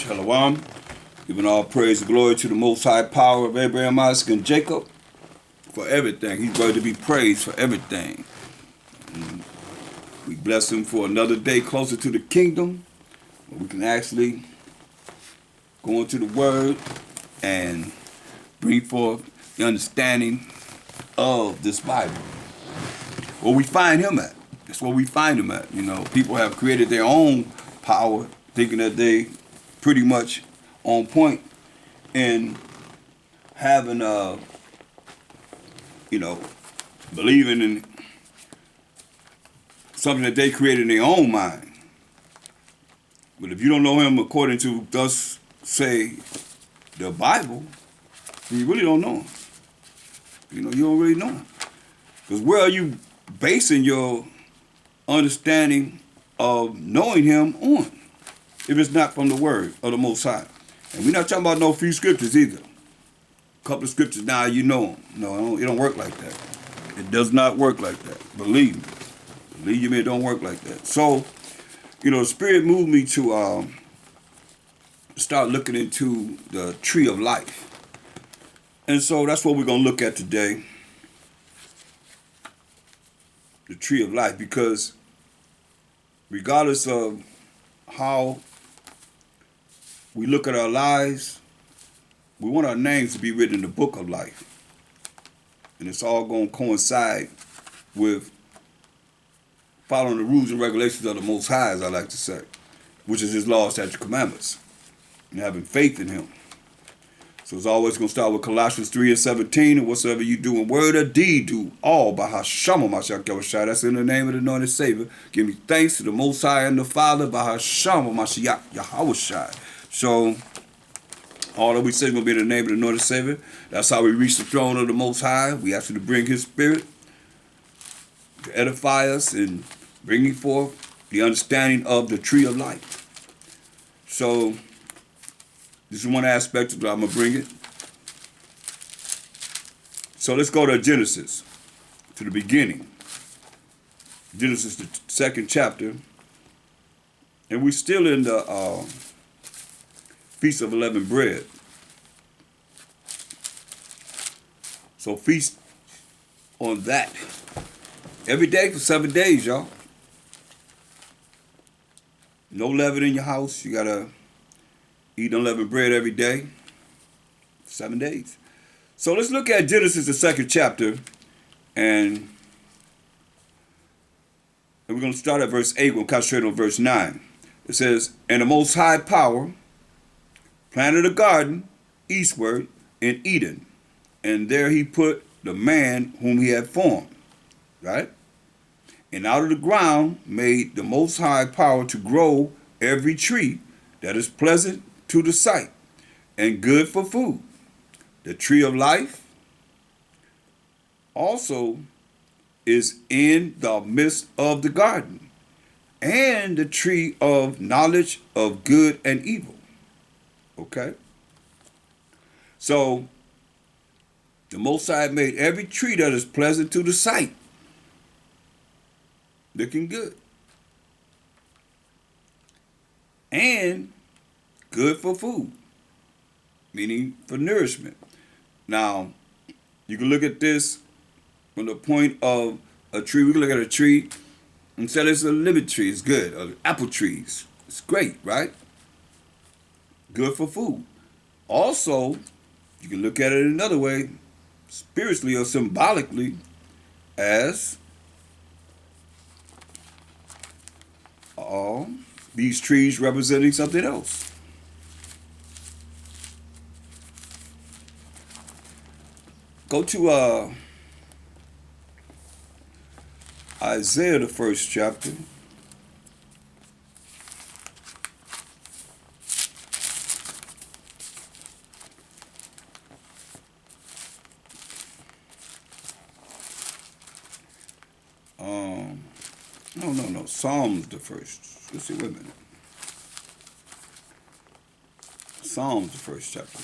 Shalom. Giving all praise and glory to the Most High Power of Abraham, Isaac, and Jacob for everything. He's worthy to be praised for everything. And we bless him for another day closer to the kingdom, where we can actually go into the Word and bring forth the understanding of this Bible. Where we find him at. That's where we find him at. You know, people have created their own power, thinking that they pretty much on point in having believing in something that they created in their own mind. But if you don't know him according to thus say the Bible, then you really don't know him. You don't really know him. Because where are you basing your understanding of knowing him on? If it's not from the word of the Most High. And we're not talking about no few scriptures either. A couple of scriptures now you know them. No, it don't work like that. It does not work like that. Believe me. Believe me, it don't work like that. So, the Spirit moved me to start looking into the tree of life. And so that's what we're going to look at today. The tree of life. Because regardless of how we look at our lives, we want our names to be written in the book of life. And it's all going to coincide with following the rules and regulations of the Most High, as I like to say, which is his laws, statutes, commandments, and having faith in him. So it's always going to start with Colossians 3:17, and whatsoever you do in word or deed, do all by Hashem Mashiach Yahushua. That's in the name of the anointed Savior. Give me thanks to the Most High and the Father by Hashem Mashiach Yahushua. So all that we say is going to be in the name of the anointed Savior. That's how we reach the throne of the Most High. We ask you to bring his Spirit to edify us and bringing forth the understanding of the tree of life. So this is one aspect that I'm going to bring it. So let's go to Genesis, to the beginning. Genesis, the second chapter. And we're still in the Feast of Unleavened Bread. So feast on that every day for 7 days, y'all. No leaven in your house. You got to eat unleavened bread every day. 7 days. So let's look at Genesis, the second chapter. And we're going to start at verse 8. We'll concentrate on verse 9. It says, and the Most High Power planted a garden eastward in Eden, and there he put the man whom he had formed, right? And out of the ground made the Most High Power to grow every tree that is pleasant to the sight and good for food. The tree of life also is in the midst of the garden, and the tree of knowledge of good and evil. Okay? So, the Most High made every tree that is pleasant to the sight, looking good, and good for food, meaning for nourishment. Now, you can look at this from the point of a tree. We can look at a tree and say it's a lemon tree, it's good, or apple trees, it's great, right? Good for food. Also, you can look at it another way, spiritually or symbolically, as these trees representing something else. Go to Isaiah, the first chapter. No. Psalms the first. Let's see, wait a minute. Psalms the first chapter.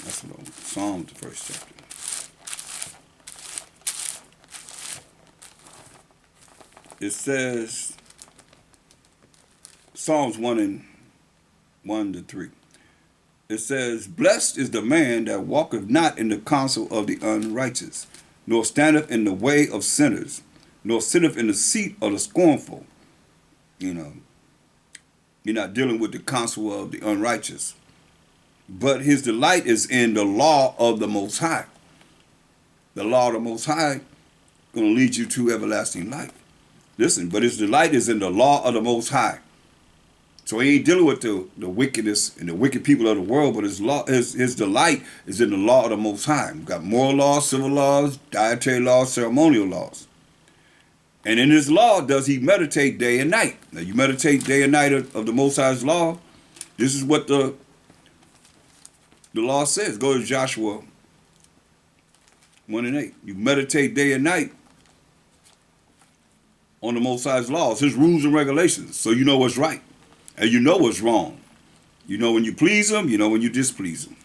That's what Psalms the first chapter. It says, Psalms 1 and 1 to 3. It says, "Blessed is the man that walketh not in the counsel of the unrighteous, nor standeth in the way of sinners, nor sitteth in the seat of the scornful." You know, you're not dealing with the counsel of the unrighteous. But his delight is in the law of the Most High. The law of the Most High going to lead you to everlasting life. Listen, but his delight is in the law of the Most High. So he ain't dealing with the wickedness and the wicked people of the world, but his delight is in the law of the Most High. We've got moral laws, civil laws, dietary laws, ceremonial laws. And in his law does he meditate day and night. Now you meditate day and night of the Most High's law. This is what the law says. Go to Joshua 1 and 8. You meditate day and night on the Most High's laws, his rules and regulations, so you know what's right. And you know what's wrong. You know when you please him, you know when you displease him.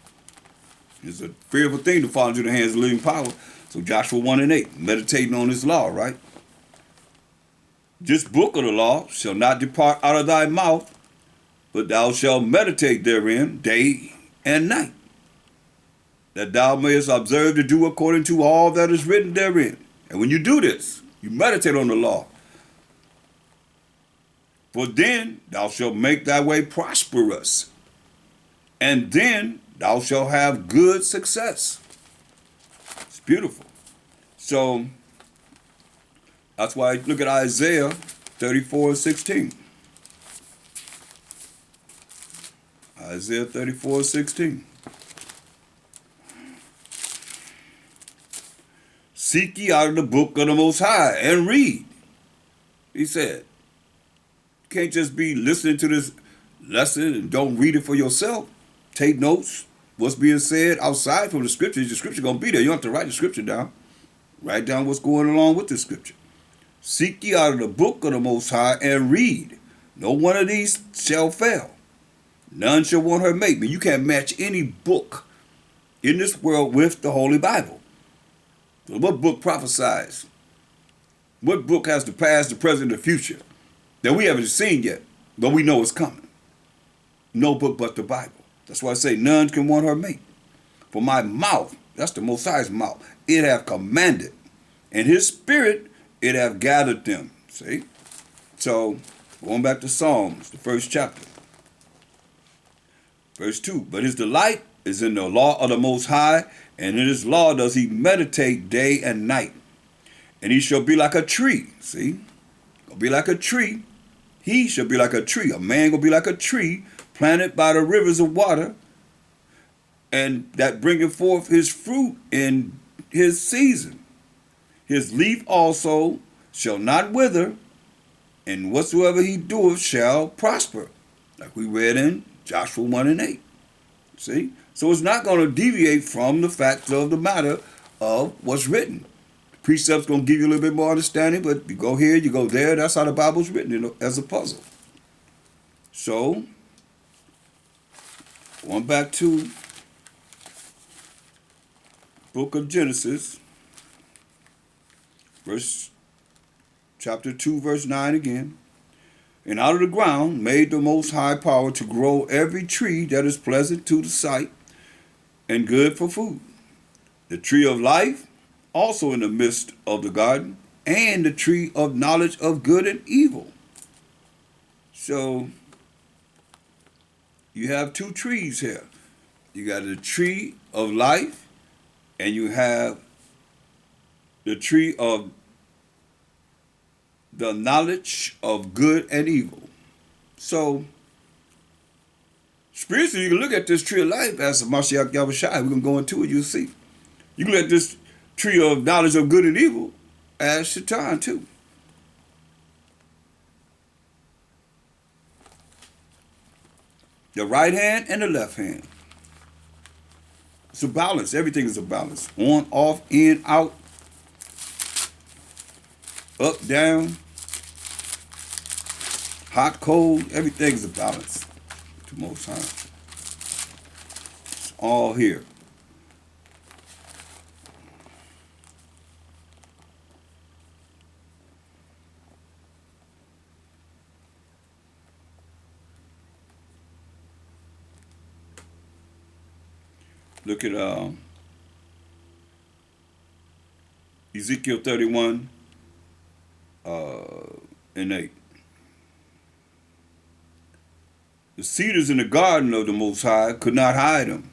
It's a fearful thing to fall into the hands of living power. So Joshua 1 and 8, meditating on his law, right? This book of the law shall not depart out of thy mouth, but thou shalt meditate therein day and night, that thou mayest observe to do according to all that is written therein. And when you do this, you meditate on the law. For then thou shalt make thy way prosperous, and then thou shalt have good success. It's beautiful. So that's why I look at Isaiah 34:16. Isaiah 34:16. Seek ye out of the book of the Most High and read. He said, you can't just be listening to this lesson and don't read it for yourself. Take notes. What's being said outside from the scripture going to be there. You don't have to write the scripture down. Write down what's going along with the scripture. Seek ye out of the book of the Most High and read. No one of these shall fail. None shall want her mate. But you can't match any book in this world with the Holy Bible. So what book prophesies? What book has the past, the present, and the future that we haven't seen yet, but we know it's coming? No book but the Bible. That's why I say none can want her mate. For my mouth, that's the Most High's mouth, it hath commanded, and his spirit it hath gathered them. See? So, going back to Psalms, the first chapter. Verse 2, but his delight is in the law of the Most High, and in his law does he meditate day and night. And he shall be like a tree. See? Gonna be like a tree. He shall be like a tree. A man gonna be like a tree planted by the rivers of water, and that bringeth forth his fruit in his season. His leaf also shall not wither, and whatsoever he doeth shall prosper. Like we read in Joshua 1 and 8. See? So it's not going to deviate from the facts of the matter of what's written. The precept's going to give you a little bit more understanding, but you go here, you go there. That's how the Bible's written, you know, as a puzzle. So, going back to book of Genesis, chapter 2, verse 9 again. And out of the ground made the Most High power to grow every tree that is pleasant to the sight and good for food. The tree of life also in the midst of the garden, and the tree of knowledge of good and evil. So you have two trees here. You got the tree of life, and you have the tree of the knowledge of good and evil. So, spiritually, you can look at this tree of life as a Mashiach Yahushua. We're going to go into it, you'll see. You can look at this tree of knowledge of good and evil as Shaitan, too. The right hand and the left hand. It's a balance. Everything is a balance. On, off, in, out, up, down, hot, cold, everything is a balance to Most High. It's all here. Look at Ezekiel 31 and 8. The cedars in the garden of the Most High could not hide him.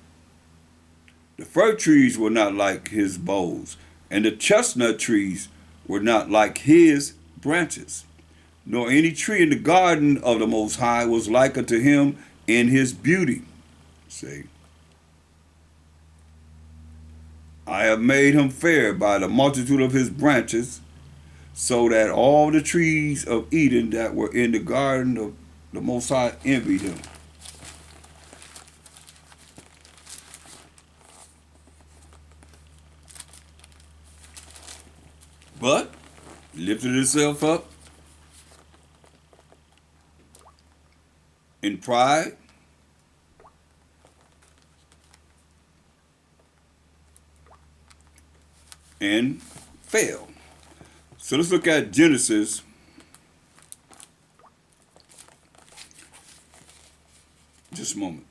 The fir trees were not like his boughs, and the chestnut trees were not like his branches. Nor any tree in the garden of the Most High was like unto him in his beauty. See, I have made him fair by the multitude of his branches, so that all the trees of Eden that were in the garden of the Most High envied him. But lifted itself up in pride and fell. So let's look at Genesis just a moment.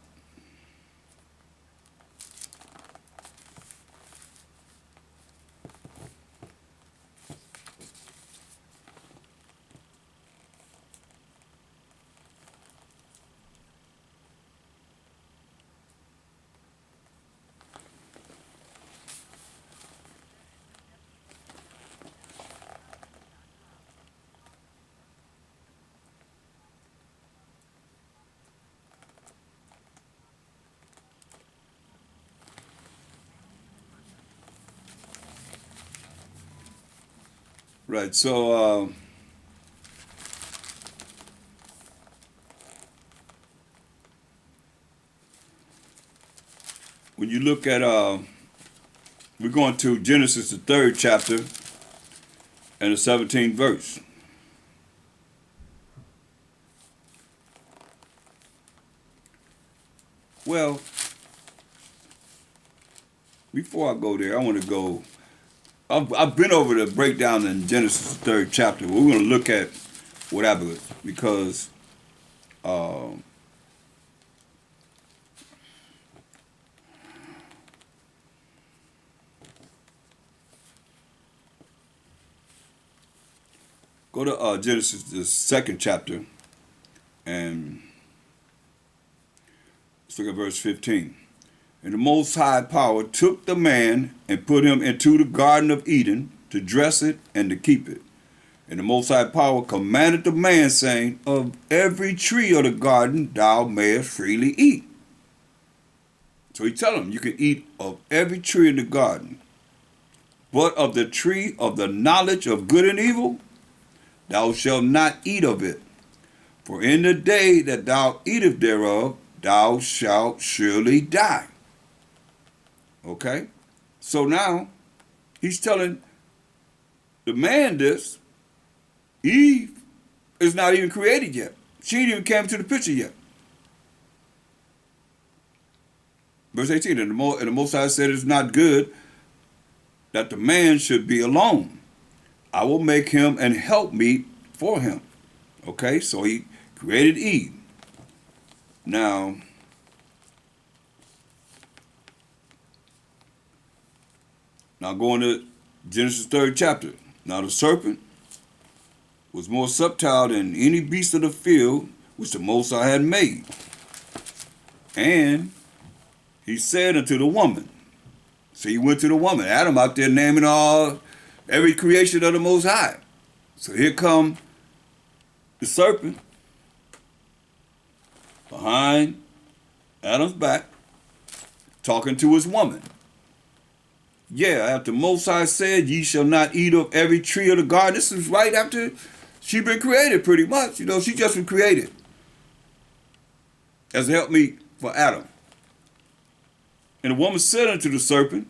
Right, so when you look at, we're going to Genesis, the 3rd chapter, and the 17th verse. Well, before I go there, I want to go, I've been over the breakdown in Genesis, the 3rd chapter. We're going to look at what happened because go to Genesis, the 2nd chapter, and let's look at verse 15. And the Most High Power took the man and put him into the Garden of Eden to dress it and to keep it. And the Most High Power commanded the man, saying, of every tree of the garden thou mayest freely eat. So he tell him, you can eat of every tree in the garden, but of the tree of the knowledge of good and evil, thou shalt not eat of it. For in the day that thou eatest thereof, thou shalt surely die. Okay? So now, he's telling the man this. Eve is not even created yet. She ain't even came to the picture yet. Verse 18, and the Most High said, it's not good that the man should be alone. I will make him an helpmeet for him. Okay, so he created Eve. Now, going to Genesis 3rd chapter. Now the serpent was more subtle than any beast of the field which the Most High had made. And he said unto the woman, so he went to the woman, Adam out there naming every creation of the Most High. So here come the serpent behind Adam's back, talking to his woman. Yeah, after Most High said, ye shall not eat of every tree of the garden. This is right after she been created pretty much. You know, she just been created as a helpmeet for Adam. And the woman said unto the serpent,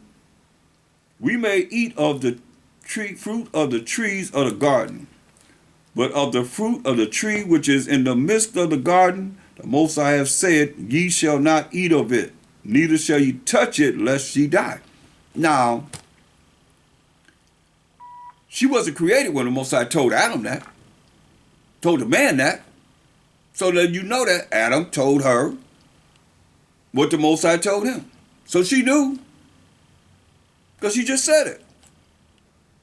we may eat of the fruit of the trees of the garden, but of the fruit of the tree which is in the midst of the garden, the Most High have said, ye shall not eat of it, neither shall ye touch it, lest ye die. Now, she wasn't created when the Most High told Adam that, told the man that. So that you know that Adam told her what the Most High told him. So she knew, because she just said it.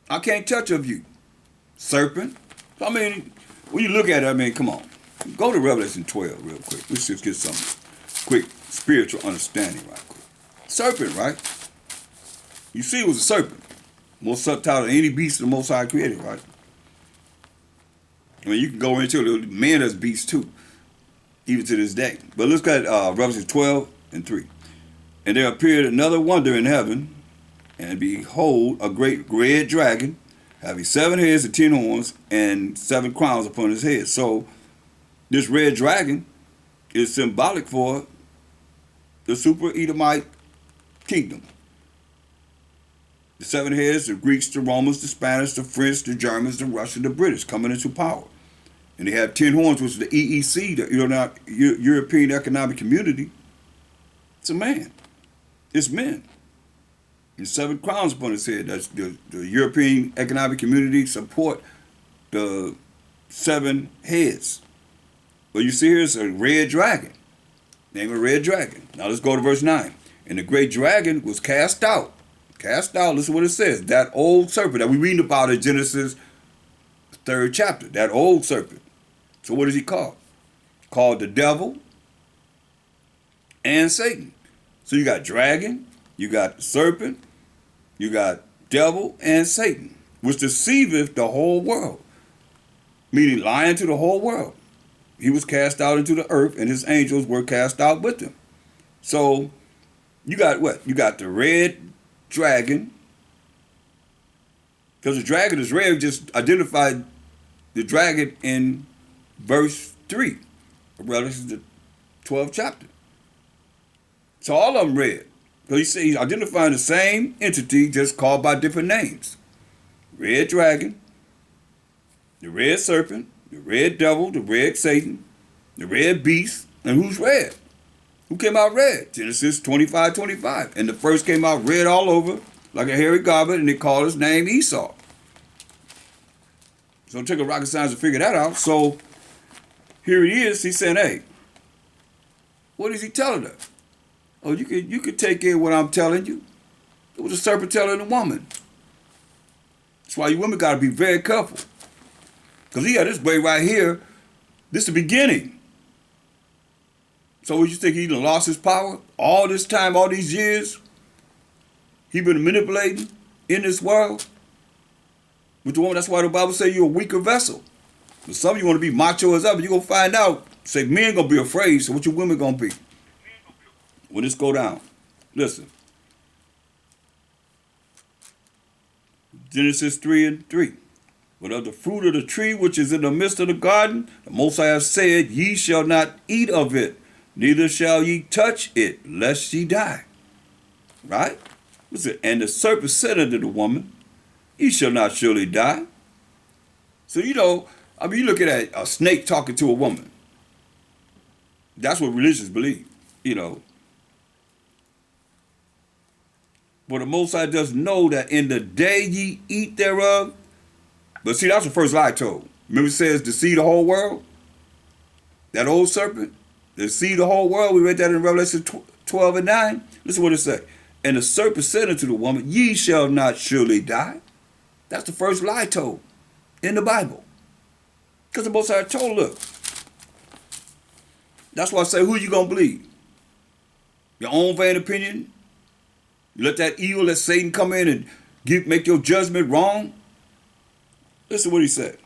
I can't touch of you, serpent. I mean, when you look at it, I mean, come on. Go to Revelation 12 real quick. Let's just get some quick spiritual understanding right quick. Serpent, right? You see it was a serpent. More subtle than any beast the Most High created, right? I mean, you can go into it. Man as beasts too, even to this day. But let's go at Revelation 12 and 3. And there appeared another wonder in heaven, and behold, a great red dragon, having 7 heads and 10 horns, and 7 crowns upon his head. So, this red dragon is symbolic for the super Edomite kingdom. The 7 heads, the Greeks, the Romans, the Spanish, the French, the Germans, the Russians, the British coming into power. And they have 10 horns, which is the EEC, the European Economic Community. It's a man. It's men. And 7 crowns upon his head. That's the European Economic Community support the 7 heads. But you see here, it's a red dragon. Name a red dragon. Now let's go to verse 9. And the great dragon was cast out. Cast out, listen what it says. That old serpent that we read about in Genesis 3rd chapter. That old serpent. So what is he called? Called the devil and Satan. So you got dragon, you got serpent, you got devil and Satan, which deceiveth the whole world. Meaning lying to the whole world. He was cast out into the earth, and his angels were cast out with him. So you got what? You got the red dragon. Because the dragon is red, just identified the dragon in verse 3 of Revelation the 12th chapter. So all of them red. Because he's identifying the same entity, just called by different names. Red dragon, the red serpent, the red devil, the red Satan, the red beast, and who's red? Who came out red? Genesis 25:25. And the first came out red all over, like a hairy garment, and they called his name Esau. So it took a rocket science to figure that out. So here he is, he's saying, hey, what is he telling her? Oh, you could take in what I'm telling you. It was a serpent telling a woman. That's why you women got to be very careful. Because he had this way right here. This is the beginning. So would you think he done lost his power? All this time, all these years, he been manipulating in this world? With the woman, that's why the Bible says you're a weaker vessel. But some of you want to be macho as ever. You're going to find out. Say, men going to be afraid, so what your women going to be? When this go down, listen. Genesis 3:3. But of the fruit of the tree which is in the midst of the garden, the Most High hath said, ye shall not eat of it, neither shall ye touch it, lest ye die. Right? Listen, and the serpent said unto the woman, ye shall not surely die. So, you look at a snake talking to a woman. That's what religions believe, But the Most High does know that in the day ye eat thereof. But see, that's the first lie told. Remember it says to see the whole world? That old serpent? To see the whole world. We read that in Revelation 12:9. Listen what it says. And the serpent said unto the woman, ye shall not surely die. That's the first lie told in the Bible. Because the Most High told, look. That's why I say, who you going to believe? Your own vain opinion? You let that evil, let Satan come in and make your judgment wrong? Listen what he said.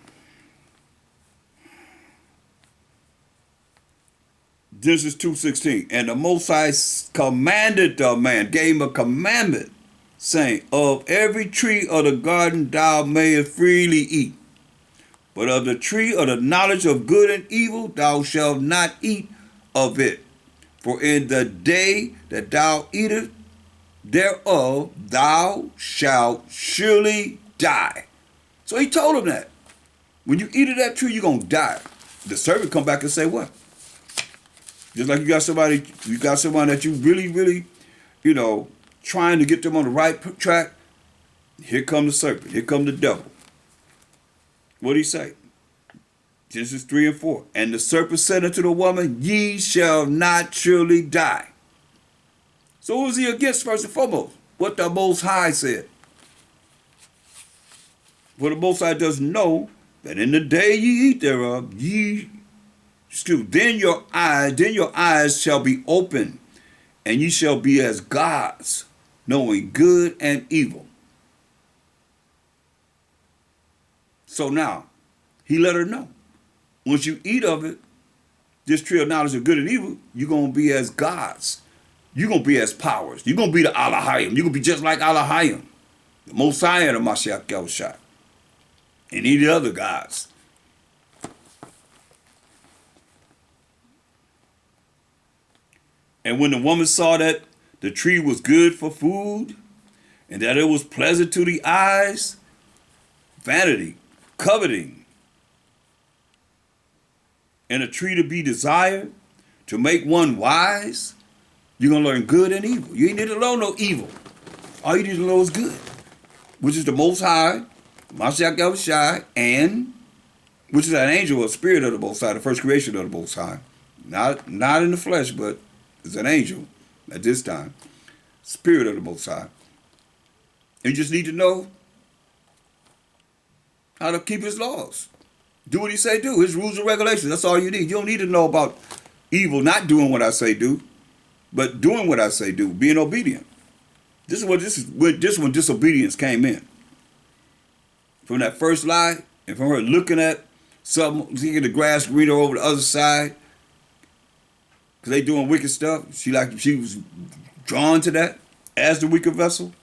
Genesis 2:16. And the Most High commanded the man, gave him a commandment, saying, of every tree of the garden thou mayest freely eat. But of the tree of the knowledge of good and evil thou shalt not eat of it. For in the day that thou eatest thereof thou shalt surely die. So he told him that. When you eat of that tree, you're going to die. The servant come back and say what? Just like you got somebody that you really, really, trying to get them on the right track. Here come the serpent. Here come the devil. What did he say? Genesis 3:4. And the serpent said unto the woman, ye shall not surely die. So who was he against first and foremost? What the Most High said. For the Most High does know that in the day ye eat thereof, then your eyes shall be open, and ye shall be as gods, knowing good and evil. So now, he let her know. Once you eat of it, this tree of knowledge of good and evil, you're going to be as gods. You're going to be as powers. You're going to be the Alahayim. You're going to be just like Alahayim, the Most High and the Mashiach Yahushua, and any other gods. And when the woman saw that the tree was good for food, and that it was pleasant to the eyes, vanity, coveting, and a tree to be desired, to make one wise, you're going to learn good and evil. You ain't need to learn no evil. All you need to know is good, which is the Most High, Mashiach Yahushua, and which is an angel or spirit of the Most High, the first creation of the Most High. Not in the flesh, but it's an angel at this time. Spirit of the Most High. And you just need to know how to keep his laws. Do what he say do. His rules and regulations. That's all you need. You don't need to know about evil not doing what I say do, but doing what I say do, being obedient. This is when disobedience came in. From that first lie, and from her looking at something, thinking the grass greener over the other side, because they doing wicked stuff. She was drawn to that as the weaker vessel.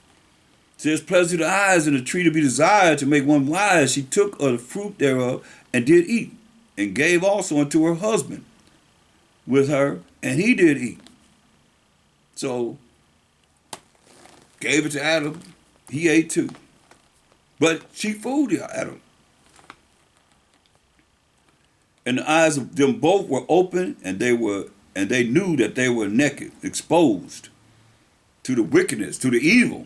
Says, pleasant to the eyes and a tree to be desired to make one wise. She took of the fruit thereof and did eat, and gave also unto her husband with her, and he did eat. So, gave it to Adam, he ate too. But she fooled Adam. And the eyes of them both were open, and they knew that they were naked, exposed to the wickedness, to the evil.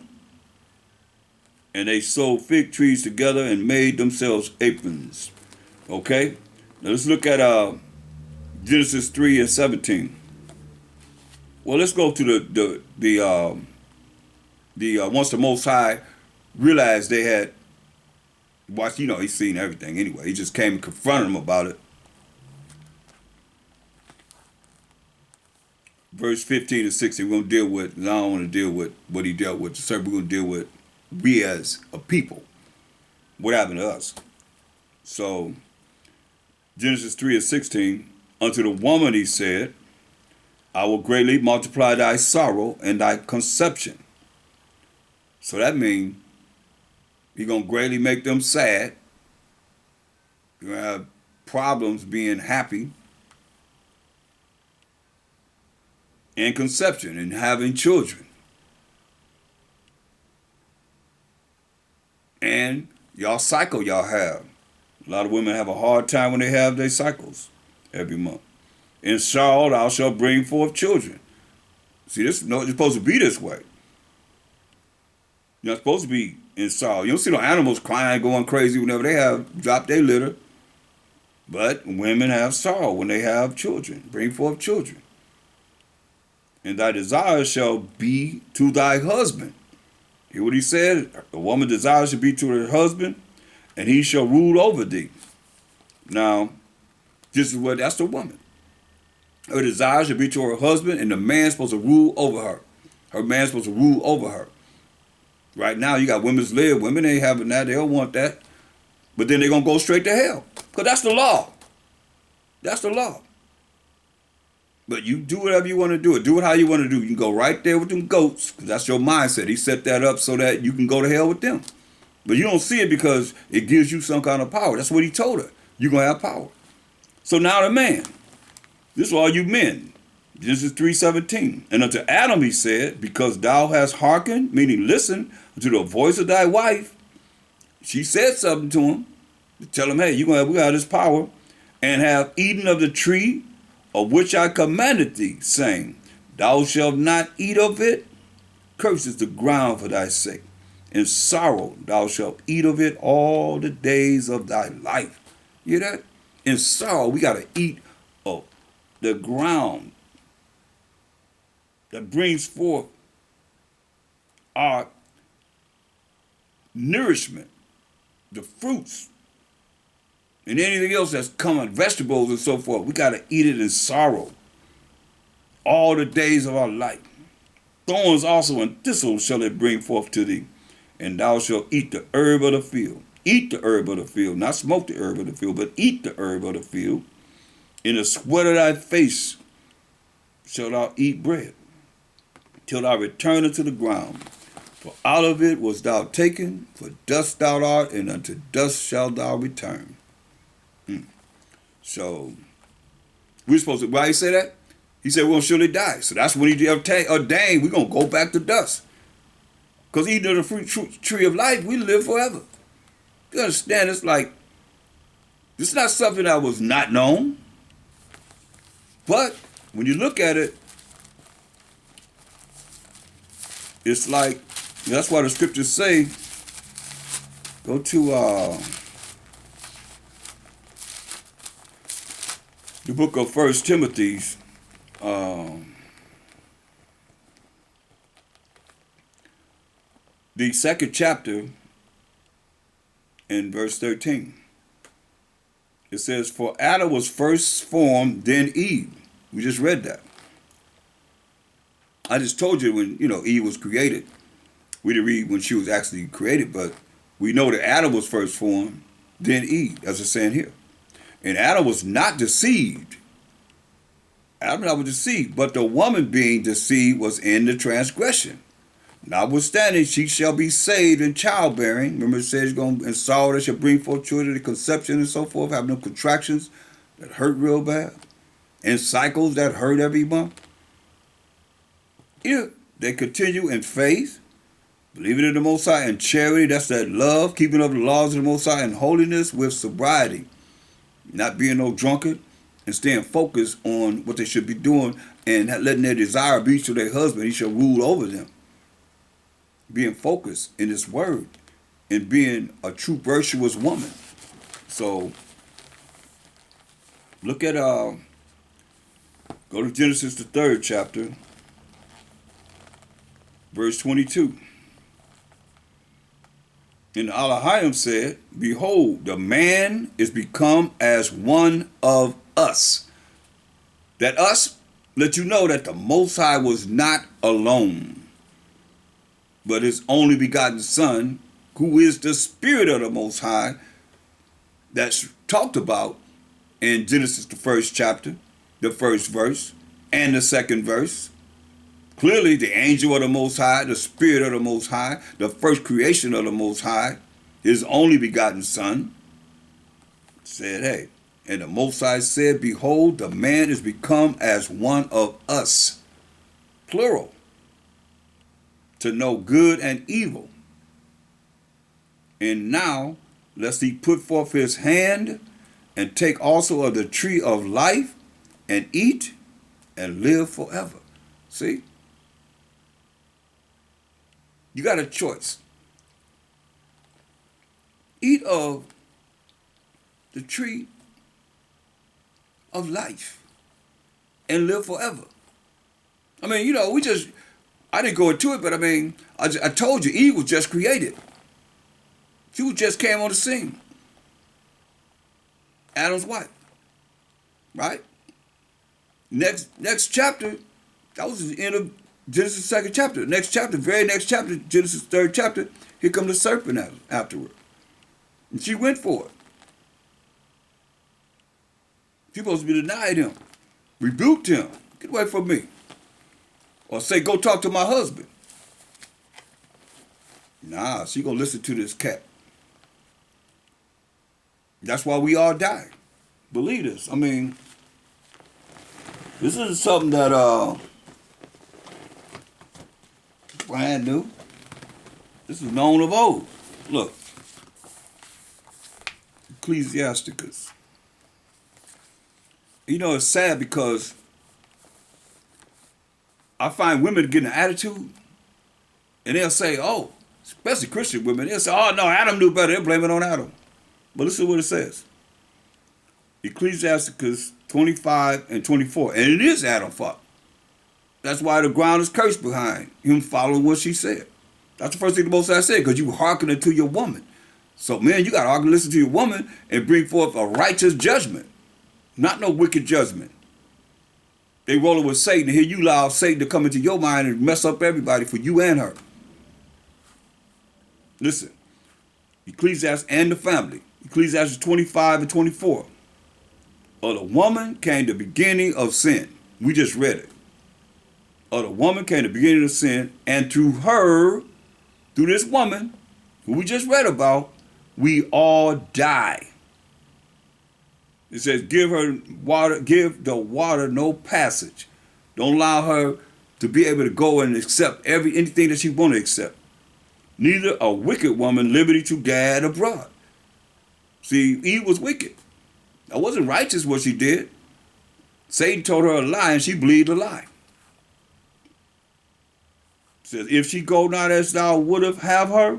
And they sewed fig trees together and made themselves aprons. Okay? Now let's look at Genesis 3:17. Well, let's go to the once the Most High realized they had watched, he's seen everything anyway. He just came and confronted them about it. Verse 15 and 16, we're going to deal with, and I don't want to deal with what he dealt with. We're going to deal with we as a people. What happened to us? So, Genesis 3:16, unto the woman he said, I will greatly multiply thy sorrow and thy conception. So that means he's going to greatly make them sad. You're going to have problems being happy. And conception and having children. And y'all cycle y'all have. A lot of women have a hard time when they have their cycles every month. In sorrow thou shalt bring forth children. See, it's supposed to be this way. You're not supposed to be in sorrow. You don't see no animals crying, going crazy whenever they have dropped their litter. But women have sorrow when they have children, bring forth children. And thy desire shall be to thy husband. Hear what he said? A woman's desire shall be to her husband, and he shall rule over thee. Now, that's the woman. Her desire shall be to her husband, and the man's supposed to rule over her. Her man's supposed to rule over her. Right now, you got women's lib. Women ain't having that. They don't want that. But then they're going to go straight to hell. Because that's the law. That's the law. But you do whatever you want to do it. Do it how you want to do it. You can go right there with them goats, because that's your mindset. He set that up so that you can go to hell with them. But you don't see it because it gives you some kind of power. That's what he told her. You're going to have power. So now the man. This is all you men. Genesis 3:17. And unto Adam he said, because thou hast hearkened, meaning listen, to the voice of thy wife. She said something to him. To tell him, hey, we got this power. And have eaten of the tree of which I commanded thee, saying, thou shalt not eat of it. Cursed is the ground for thy sake. In sorrow thou shalt eat of it all the days of thy life. You hear that? In sorrow, we got to eat of the ground that brings forth our nourishment, the fruits, and anything else that's coming, vegetables and so forth, we got to eat it in sorrow all the days of our life. Thorns also and thistles shall it bring forth to thee, and thou shalt eat the herb of the field. Eat the herb of the field, not smoke the herb of the field, but eat the herb of the field. In the sweat of thy face shalt thou eat bread, till thou return unto the ground. For out of it was thou taken, for dust thou art, and unto dust shalt thou return. So, we're supposed to, why he say that? He said we're going to surely die. So that's when he ordained we're going to go back to dust. Because eating of the fruit tree of life, we live forever. You understand? It's like, it's not something that was not known. But when you look at it, it's like, that's why the scriptures say, go to the book of 1 Timothy, the 2nd chapter in verse 13. It says, for Adam was first formed, then Eve. We just read that. I just told you when, Eve was created. We didn't read when she was actually created, but we know that Adam was first formed, then Eve, as it's saying here. And Adam was not deceived. Adam was deceived, but the woman being deceived was in the transgression. Notwithstanding, she shall be saved in childbearing. Remember, it says, in sorrow that shall bring forth children, the conception and so forth, having no contractions that hurt real bad, and cycles that hurt every month. If they continue in faith, believing in the Most High, and charity, that's that love, keeping up the laws of the Most High, and holiness with sobriety, not being no drunkard, and staying focused on what they should be doing, and letting their desire be to their husband, he shall rule over them. Being focused in his word and being a true virtuous woman. So look at go to Genesis the 3rd chapter, verse 22. And Elohim said, behold, the man is become as one of us. That us let you know that the Most High was not alone, but his only begotten Son, who is the Spirit of the Most High, that's talked about in Genesis the 1st chapter, the 1st verse, and the 2nd verse. Clearly, the angel of the Most High, the Spirit of the Most High, the first creation of the Most High, his only begotten Son, said, hey, and the Most High said, behold, the man is become as one of us, plural, to know good and evil. And now, lest he put forth his hand and take also of the tree of life and eat and live forever. See? You got a choice. Eat of the tree of life and live forever. I mean, I didn't go into it, but I mean, I told you, Eve was just created. She just came on the scene. Adam's wife. Right? Next chapter, that was the end of Genesis 2nd chapter. Next chapter, very next chapter, Genesis 3rd chapter, here comes the serpent afterward. And she went for it. She supposed to be denied him, rebuked him. Get away from me. Or say, go talk to my husband. Nah, she gonna listen to this cat. That's why we all die. Believe this. I mean, this isn't something that brand new. This is known of old. Look. Ecclesiasticus. It's sad because I find women getting an attitude, and they'll say, oh, especially Christian women, they'll say, oh, no, Adam knew better. They'll blame it on Adam. But listen to what it says. Ecclesiasticus 25 and 24. And it is Adam's fault. That's why the ground is cursed behind him following what she said. That's the first thing the Most High said, because you hearkening to your woman. So, man, you got to hearken, listen to your woman and bring forth a righteous judgment, not no wicked judgment. They rolling with Satan, and here you allow Satan to come into your mind and mess up everybody for you and her. Listen, Ecclesiastes and the family. Ecclesiastes 25 and 24. Of the woman came the beginning of sin. We just read it. Of the woman came the beginning of sin, and through her, through this woman, who we just read about, we all die. It says, give her water, give the water no passage. Don't allow her to be able to go and accept anything that she want to accept. Neither a wicked woman liberty to gad abroad. See, Eve was wicked. That wasn't righteous what she did. Satan told her a lie, and she believed a lie. It says, if she go not as thou wouldst have her,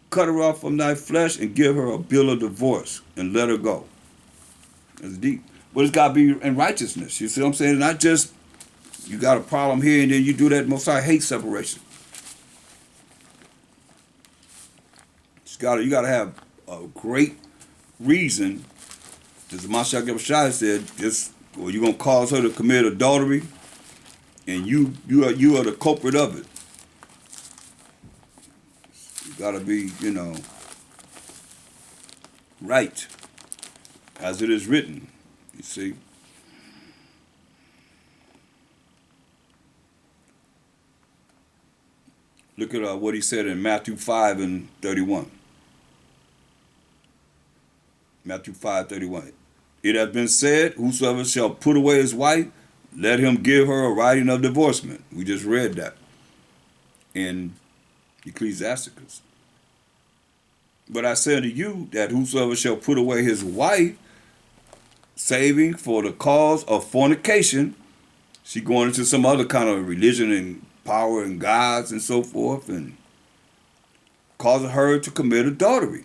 cut her off from thy flesh and give her a bill of divorce and let her go. That's deep. But it's got to be in righteousness. You see what I'm saying? Not just you got a problem here and then you do that. Most I hate separation. You got to have a great reason. As Mashiach Yahushua said, or you're gonna cause her to commit adultery, and you are the culprit of it. You got to be, right, as it is written. You see. Look at what he said in Matthew 5 and 31. Matthew 5:31. It has been said, whosoever shall put away his wife, let him give her a writing of divorcement. We just read that in Ecclesiasticus. But I say unto you that whosoever shall put away his wife, saving for the cause of fornication, she going into some other kind of religion and power and gods and so forth, and causing her to commit adultery.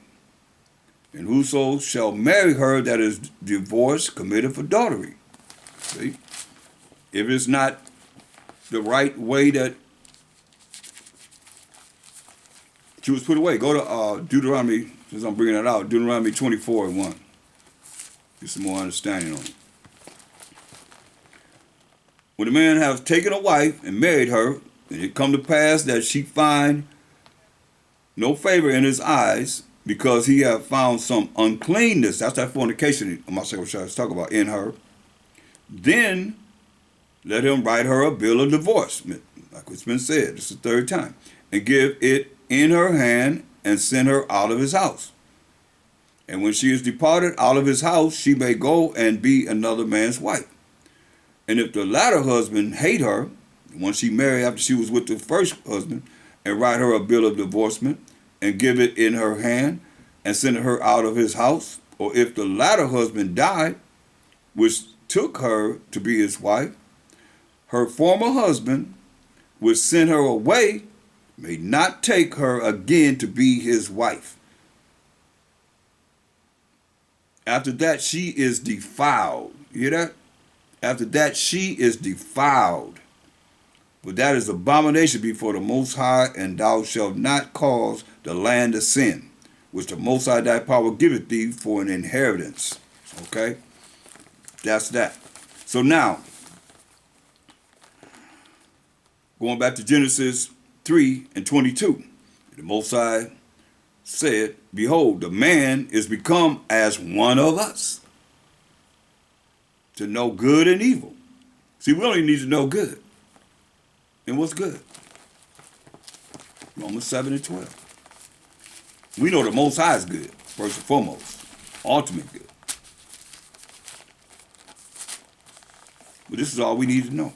And whoso shall marry her that is divorced, committed adultery. See? If it's not the right way that she was put away, go to Deuteronomy, since I'm bringing that out, Deuteronomy 24 and 1. Get some more understanding on it. When a man hath taken a wife and married her, and it come to pass that she find no favor in his eyes, because he have found some uncleanness, that's that fornication I'm trying to talk about, in her, then let him write her a bill of divorcement, like it's been said, this is the third time, and give it in her hand and send her out of his house. And when she is departed out of his house, she may go and be another man's wife. And if the latter husband hate her, when she married after she was with the first husband, and write her a bill of divorcement, and give it in her hand, and send her out of his house, or if the latter husband died, which took her to be his wife, her former husband, which sent her away, may not take her again to be his wife. After that, she is defiled. You hear that? After that, she is defiled. But that is abomination before the Most High, and thou shalt not cause the land to sin, which the Most High thy power giveth thee for an inheritance. Okay? That's that. So now, going back to Genesis 3 and 22, the Most High said, behold, the man is become as one of us, to know good and evil. See, we only need to know good. And what's good? Romans 7 and 12. We know the Most High is good, first and foremost, ultimate good. But this is all we need to know.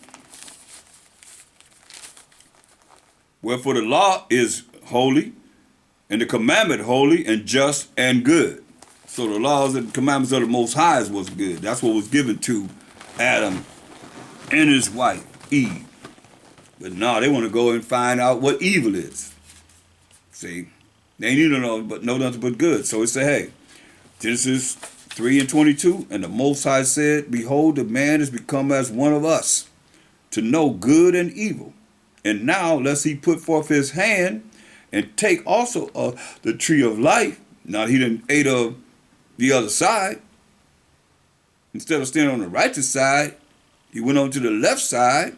Wherefore the law is holy, and the commandment holy and just and good. So the laws and commandments of the Most High is what's good. That's what was given to Adam and his wife, Eve. But no, they want to go and find out what evil is. See, they need to know nothing but good. So it said, hey, Genesis 3 and 22, and the Most High said, behold, the man is become as one of us, to know good and evil. And now, lest he put forth his hand and take also of the tree of life. Now he didn't ate of the other side. Instead of standing on the righteous side, he went on to the left side,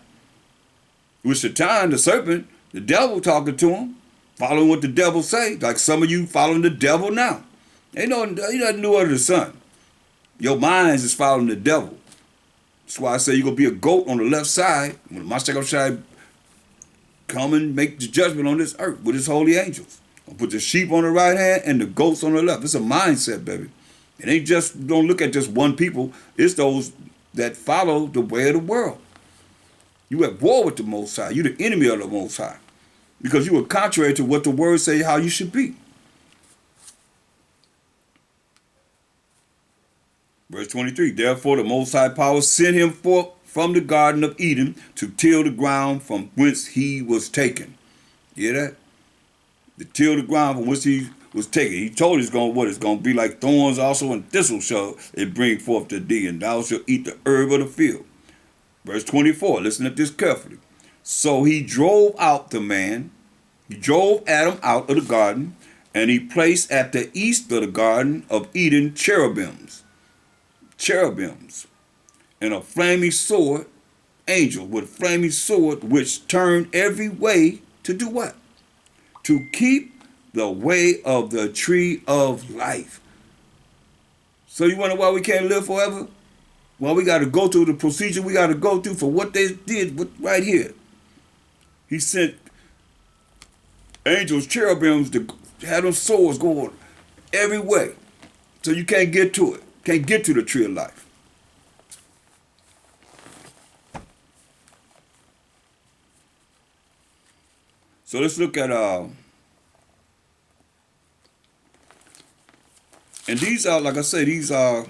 with Satan, the serpent, the devil talking to him, following what the devil say, like some of you following the devil now. Ain't nothing new under the sun. Your minds is following the devil. That's why I say you're going to be a goat on the left side when Mashiach come and make the judgment on this earth with his holy angels. I'll put the sheep on the right hand and the goats on the left. It's a mindset, baby. It ain't just, don't look at just one people. It's those that follow the way of the world. You at war with the Most High. You the enemy of the Most High. Because you are contrary to what the words say how you should be. Verse 23, therefore the Most High Power sent him forth from the Garden of Eden to till the ground from whence he was taken. You hear that? To till the ground from which he was taken. He told us it's going to be like thorns also and thistles shall it bring forth to thee, and thou shalt eat the herb of the field. Verse 24, listen to this carefully. So he drove out the man, he drove Adam out of the garden, and he placed at the east of the Garden of Eden cherubims, and a flaming sword, angel with a flaming sword, which turned every way to do what? To keep the way of the tree of life. So you wonder why we can't live forever? Well, we got to go through the procedure we got to go through for what they did right here. He sent angels, cherubims, to have them swords going every way. So you can't get to it. Can't get to the tree of life. So let's look at, and these are, like I say, these are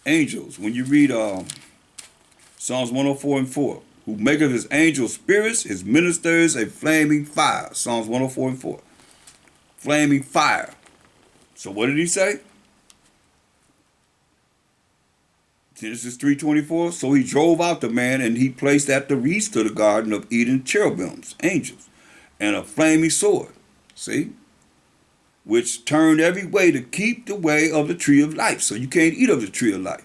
angels. When you read Psalms 104:4, who maketh his angels spirits, his ministers a flaming fire. Psalms 104:4. Flaming fire. So what did he say? Genesis 3:24. So he drove out the man, and he placed at the east of the Garden of Eden cherubims, angels, and a flaming sword. See? Which turned every way to keep the way of the tree of life. So you can't eat of the tree of life.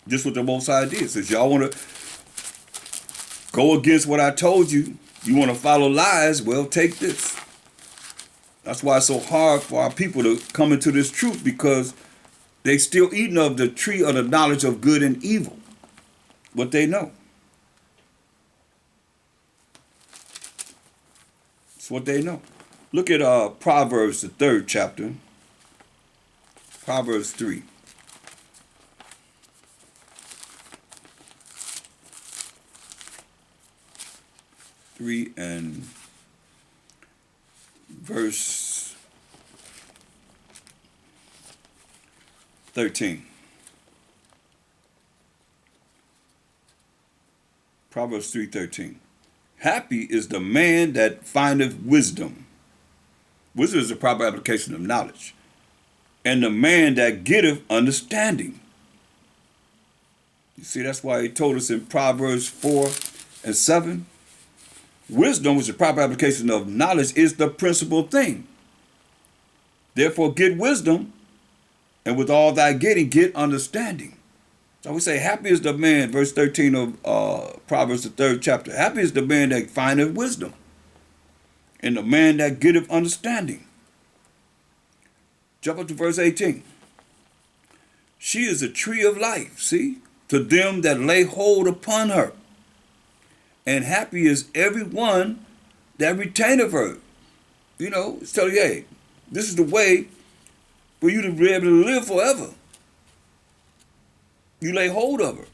Just what the Most High did. Says y'all want to go against what I told you. You want to follow lies? Well, take this. That's why it's so hard for our people to come into this truth, because they still eating of the tree of the knowledge of good and evil. What they know. It's what they know. Look at Proverbs, the 3rd chapter. Proverbs 3. And verse 13. Proverbs 3:13. Happy is the man that findeth wisdom. Wisdom is a proper application of knowledge. And the man that getteth understanding. You see, that's why he told us in Proverbs 4:7. Wisdom, which is a proper application of knowledge, is the principal thing. Therefore, get wisdom, and with all thy getting, get understanding. So we say, happy is the man, verse 13 of Proverbs, the 3rd chapter. Happy is the man that findeth wisdom, and the man that getteth understanding. Jump up to verse 18. She is a tree of life, see, to them that lay hold upon her. And happy is every one that retaineth her. You know, it's telling you, hey, this is the way for you to be able to live forever. You lay hold of her.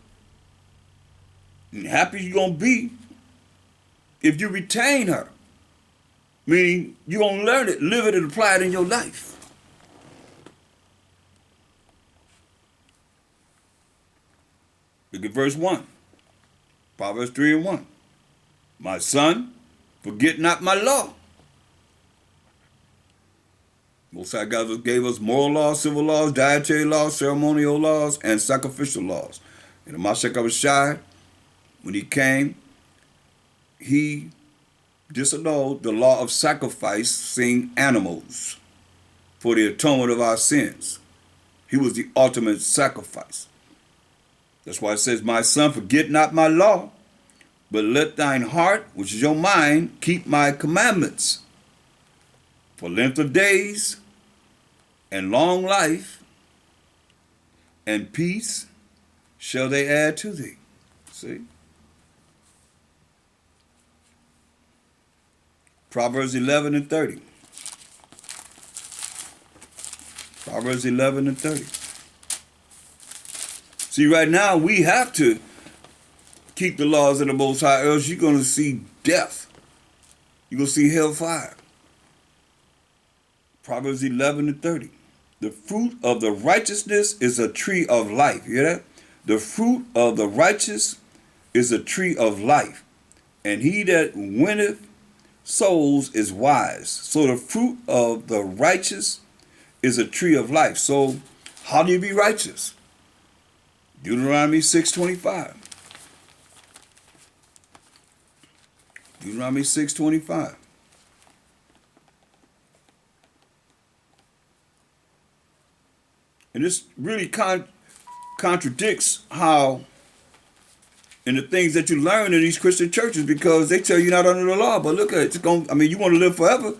And happy you're going to be if you retain her. Meaning you're going to learn it, live it, and apply it in your life. Look at verse 1. Proverbs 3:1. My son, forget not my law. Most High God gave us moral laws, civil laws, dietary laws, ceremonial laws, and sacrificial laws. And the Mashiach Abishai When he came, he disannulled the law of sacrificing animals for the atonement of our sins. He was the ultimate sacrifice. That's why it says, my son, forget not my law, but let thine heart, which is your mind, keep my commandments. For length of days and long life and peace shall they add to thee. See? Proverbs 11 and 30. Proverbs 11 and 30. See, right now we have to keep the laws of the Most High, or else you're going to see death. You're going to see hellfire. Proverbs 11 and 30. The fruit of the righteousness is a tree of life. You hear that? The fruit of the righteous is a tree of life, and he that winneth souls is wise. So the fruit of the righteous is a tree of life. So how do you be righteous? Deuteronomy 6:25. Deuteronomy 6:25. And this really contradicts how in the things that you learn in these Christian churches, because they tell you not under the law. But look at it. You want to live forever.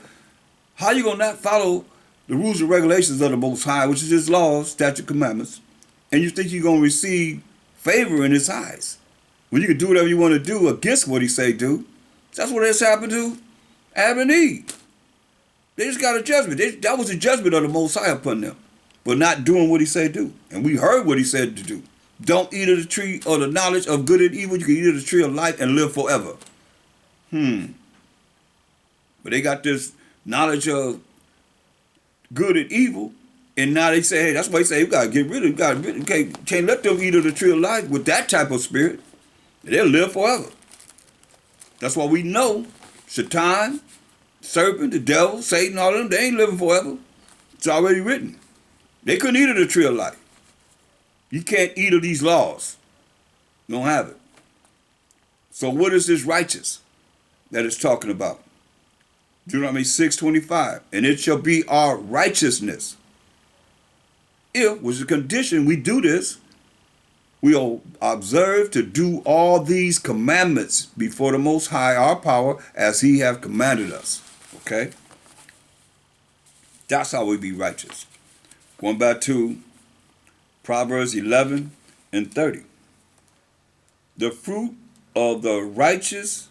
How you going to not follow the rules and regulations of the Most High, which is his laws, statute, commandments, and you think you're going to receive favor in his eyes when you can do whatever you want to do against what he say do? That's what has happened to Adam and Eve. They just got a judgment. That was a judgment of the Most High upon them for not doing what he said do. And we heard what he said to do. Don't eat of the tree of the knowledge of good and evil. You can eat of the tree of life and live forever. But they got this knowledge of good and evil, and now they say, hey, that's why they say you gotta get rid of it. Can't let them eat of the tree of life with that type of spirit. They'll live forever. That's why we know Satan, serpent, the devil, Satan, all of them, they ain't living forever. It's already written. They couldn't eat of the tree of life. You can't eat of these laws. You don't have it. So what is this righteous that it's talking about? Deuteronomy 6:25. And it shall be our righteousness, if, which is a condition we do this, we'll observe to do all these commandments before the Most High, our power, as he have commanded us. Okay? That's how we be righteous. Going back to Proverbs 11 and 30. The fruit of the righteous,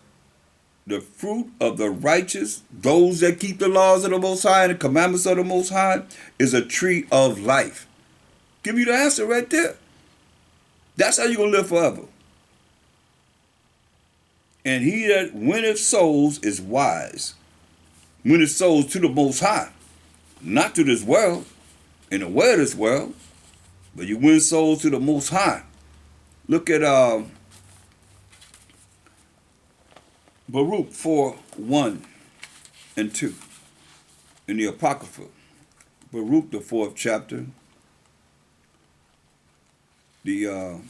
those that keep the laws of the Most High and the commandments of the Most High, is a tree of life. Give you the answer right there. That's how you're going to live forever. And he that winneth souls is wise. Winneth souls to the Most High, not to this world, in the way of this world, but you win souls to the Most High. Look at Baruch 4:1 and 2 in the Apocrypha. Baruch, the 4th chapter, the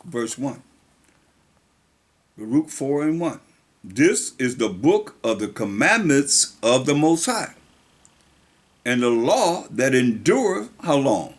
verse 1. Baruch 4 and 1. This is the book of the commandments of the Most High, and the law that endureth how long?